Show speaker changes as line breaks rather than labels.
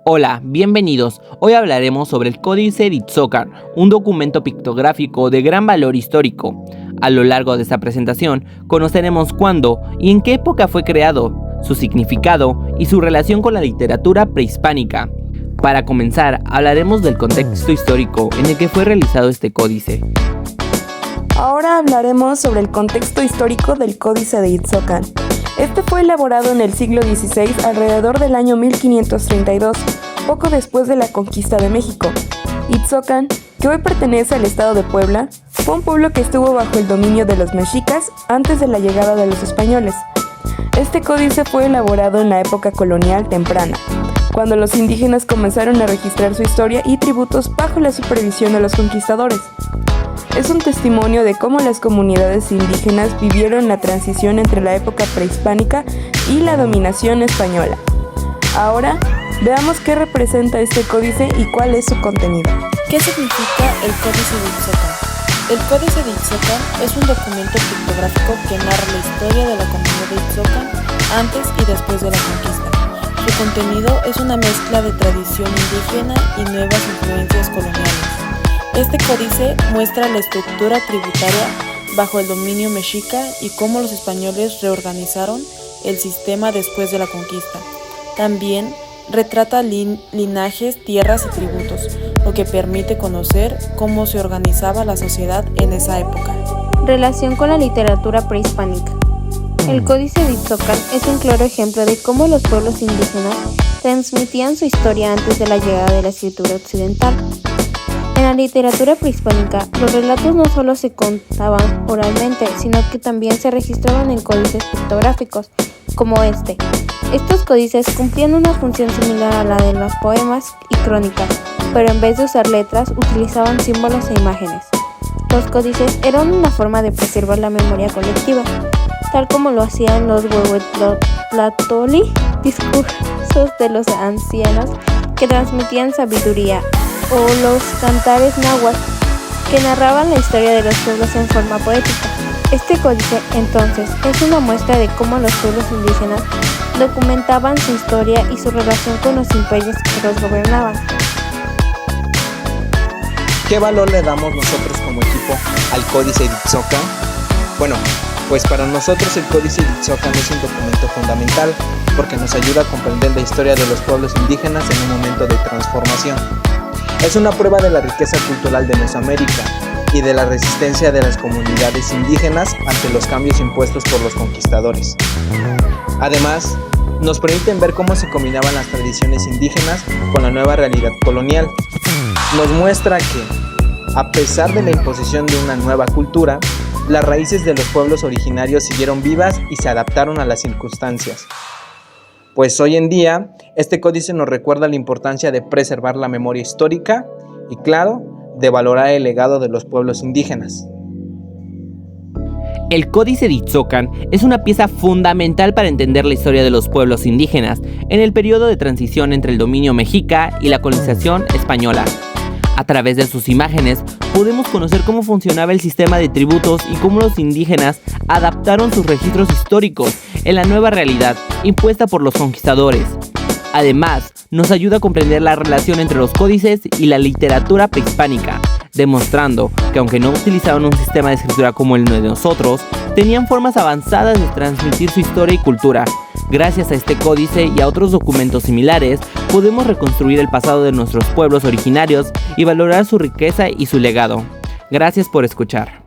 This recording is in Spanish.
Hola, bienvenidos. Hoy hablaremos sobre el Códice de Itzócar, un documento pictográfico de gran valor histórico. A lo largo de esta presentación, conoceremos cuándo y en qué época fue creado, su significado y su relación con la literatura prehispánica. Para comenzar, hablaremos del contexto histórico en el que fue realizado este códice.
Ahora hablaremos sobre el contexto histórico del Códice de Itzócar. Este fue elaborado en el siglo XVI alrededor del año 1532, poco después de la conquista de México. Itzócar, que hoy pertenece al estado de Puebla, fue un pueblo que estuvo bajo el dominio de los mexicas antes de la llegada de los españoles. Este códice fue elaborado en la época colonial temprana, cuando los indígenas comenzaron a registrar su historia y tributos bajo la supervisión de los conquistadores. Es un testimonio de cómo las comunidades indígenas vivieron la transición entre la época prehispánica y la dominación española. Ahora, veamos qué representa este códice y cuál es su contenido.
¿Qué significa el Códice de Itzócar? El Códice de Itzócar es un documento pictográfico que narra la historia de la comunidad de Itzócar antes y después de la conquista. Su contenido es una mezcla de tradición indígena y nuevas influencias coloniales. Este códice muestra la estructura tributaria bajo el dominio mexica y cómo los españoles reorganizaron el sistema después de la conquista. También retrata linajes, tierras y tributos, lo que permite conocer cómo se organizaba la sociedad en esa época.
Relación con la literatura prehispánica. El Códice de Itzócar es un claro ejemplo de cómo los pueblos indígenas transmitían su historia antes de la llegada de la escritura occidental. En la literatura prehispánica, los relatos no solo se contaban oralmente, sino que también se registraban en códices pictográficos, como este. Estos códices cumplían una función similar a la de los poemas y crónicas, pero en vez de usar letras, utilizaban símbolos e imágenes. Los códices eran una forma de preservar la memoria colectiva, tal como lo hacían los huehuetlatóli, discursos de los ancianos que transmitían sabiduría, o los cantares náhuatl, que narraban la historia de los pueblos en forma poética. Este códice, entonces, es una muestra de cómo los pueblos indígenas documentaban su historia y su relación con los imperios que los gobernaban.
¿Qué valor le damos nosotros como equipo al Códice de Itzócar? Bueno, pues para nosotros el Códice de Itzócar es un documento fundamental porque nos ayuda a comprender la historia de los pueblos indígenas en un momento de transformación. Es una prueba de la riqueza cultural de Mesoamérica y de la resistencia de las comunidades indígenas ante los cambios impuestos por los conquistadores. Además, nos permiten ver cómo se combinaban las tradiciones indígenas con la nueva realidad colonial. Nos muestra que, a pesar de la imposición de una nueva cultura, las raíces de los pueblos originarios siguieron vivas y se adaptaron a las circunstancias. Pues hoy en día, este códice nos recuerda la importancia de preservar la memoria histórica y, claro, de valorar el legado de los pueblos indígenas.
El Códice de Itzócar es una pieza fundamental para entender la historia de los pueblos indígenas en el periodo de transición entre el dominio mexica y la colonización española. A través de sus imágenes podemos conocer cómo funcionaba el sistema de tributos y cómo los indígenas adaptaron sus registros históricos en la nueva realidad impuesta por los conquistadores. Además, nos ayuda a comprender la relación entre los códices y la literatura prehispánica, demostrando que aunque no utilizaban un sistema de escritura como el de nosotros, tenían formas avanzadas de transmitir su historia y cultura. Gracias a este códice y a otros documentos similares, podemos reconstruir el pasado de nuestros pueblos originarios y valorar su riqueza y su legado. Gracias por escuchar.